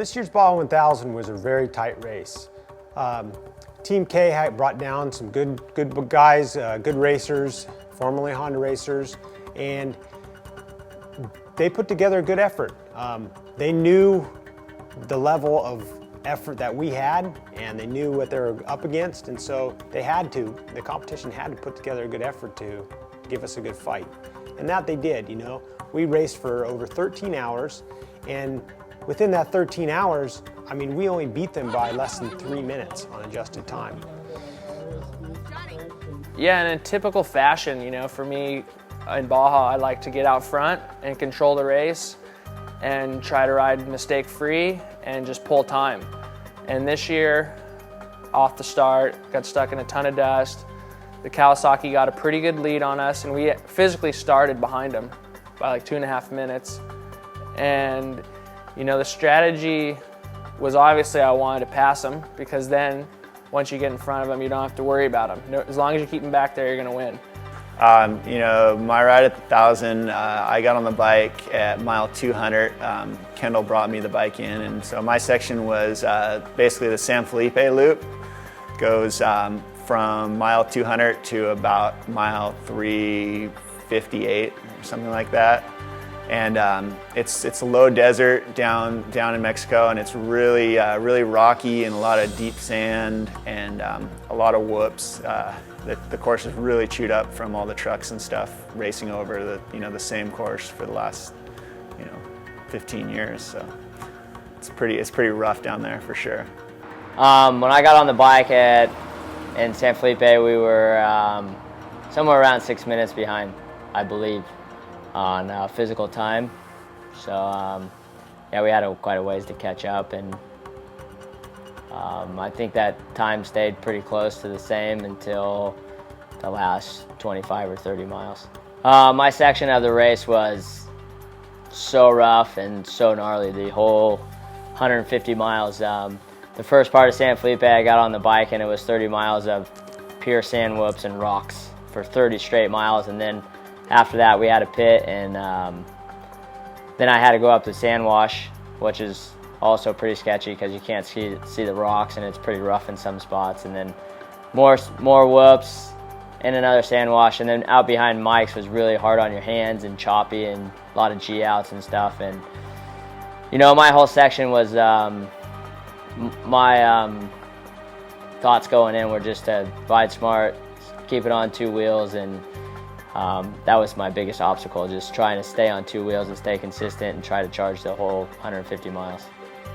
this year's Baja 1000 was a very tight race. Team K had brought down some good guys, good racers, formerly Honda racers, and they put together a good effort. They knew the level of effort that we had, and they knew what they were up against, and so the competition had to put together a good effort to give us a good fight. And that they did, you know. We raced for over 13 hours, and within that 13 hours, I mean, we only beat them by less than 3 minutes on adjusted time. Yeah, in a typical fashion, you know, for me in Baja, I like to get out front and control the race and try to ride mistake-free and just pull time. And this year, off the start, got stuck in a ton of dust. The Kawasaki got a pretty good lead on us, and we physically started behind them by like 2.5 minutes. And, you know, the strategy was obviously I wanted to pass them, because then once you get in front of them, you don't have to worry about them. As long as you keep them back there, you're gonna win. You know, my ride at the 1000, I got on the bike at mile 200. Kendall brought me the bike in, and so my section was basically the San Felipe loop. Goes from mile 200 to about mile 358 or something like that. And it's a low desert down in Mexico, and it's really really rocky and a lot of deep sand and a lot of whoops. The course is really chewed up from all the trucks and stuff racing over the same course for the last 15 years. So it's pretty rough down there for sure. When I got on the bike in San Felipe, we were somewhere around 6 minutes behind, I believe, on physical time. So yeah, we had quite a ways to catch up, and I think that time stayed pretty close to the same until the last 25 or 30 miles. My section of the race was so rough and so gnarly, the whole 150 miles. The first part of San Felipe, I got on the bike, and it was 30 miles of pure sand whoops and rocks for 30 straight miles, and then after that we had a pit, and then I had to go up the sand wash, which is also pretty sketchy because you can't see the rocks, and it's pretty rough in some spots, and then more whoops and another sand wash, and then out behind Mike's was really hard on your hands and choppy and a lot of G-outs and stuff. And you know, my whole section was my thoughts going in were just to ride smart, keep it on 2 wheels, and that was my biggest obstacle, just trying to stay on 2 wheels and stay consistent and try to charge the whole 150 miles.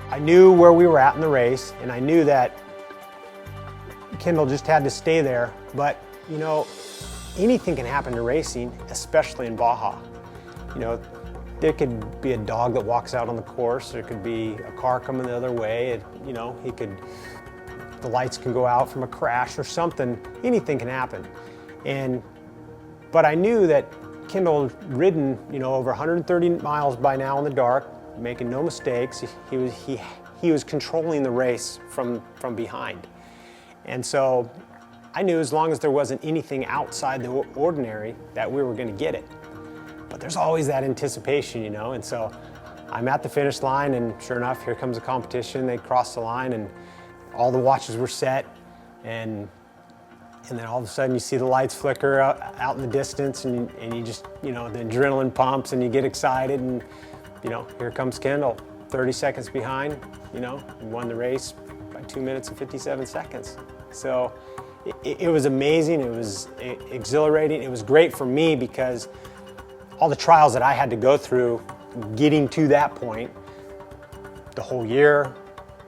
I knew where we were at in the race, and I knew that Kendall just had to stay there, but you know, anything can happen to racing, especially in Baja. You know, there could be a dog that walks out on the course, there could be a car coming the other way, you know, the lights can go out from a crash or something, anything can happen. But I knew that Kendall had ridden, you know, over 130 miles by now in the dark, making no mistakes. He was controlling the race from behind. And so I knew as long as there wasn't anything outside the ordinary that we were going to get it. But there's always that anticipation, you know, and so I'm at the finish line, and sure enough, here comes the competition. They cross the line, and all the watches were set, and then all of a sudden you see the lights flicker out in the distance, and you just, you know, the adrenaline pumps and you get excited, and you know, here comes Kendall, 30 seconds behind, you know, and won the race by 2 minutes and 57 seconds. So it was amazing, it was exhilarating, it was great for me because all the trials that I had to go through getting to that point, the whole year,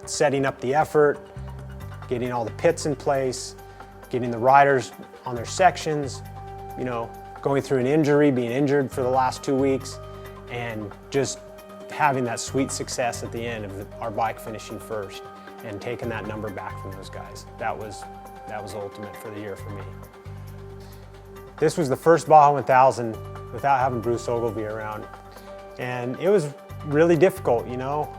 setting up the effort, getting all the pits in place, getting the riders on their sections, you know, going through an injury, being injured for the last 2 weeks, and just having that sweet success at the end of our bike finishing first and taking that number back from those guys. That was ultimate for the year for me. This was the first Baja 1000 without having Bruce Ogilvie around, and it was really difficult, you know.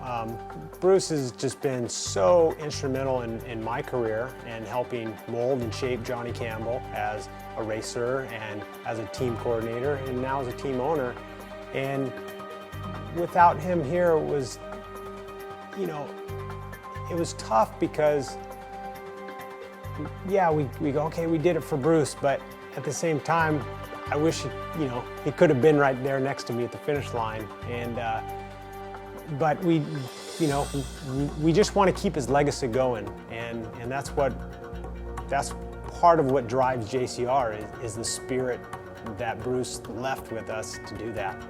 Bruce has just been so instrumental in my career and helping mold and shape Johnny Campbell as a racer and as a team coordinator and now as a team owner. And without him here, you know, it was tough because, yeah, we go, okay, we did it for Bruce, but at the same time, I wish, you know, he could have been right there next to me at the finish line. And, but we, you know, we just want to keep his legacy going. And that's part of what drives JCR is the spirit that Bruce left with us to do that.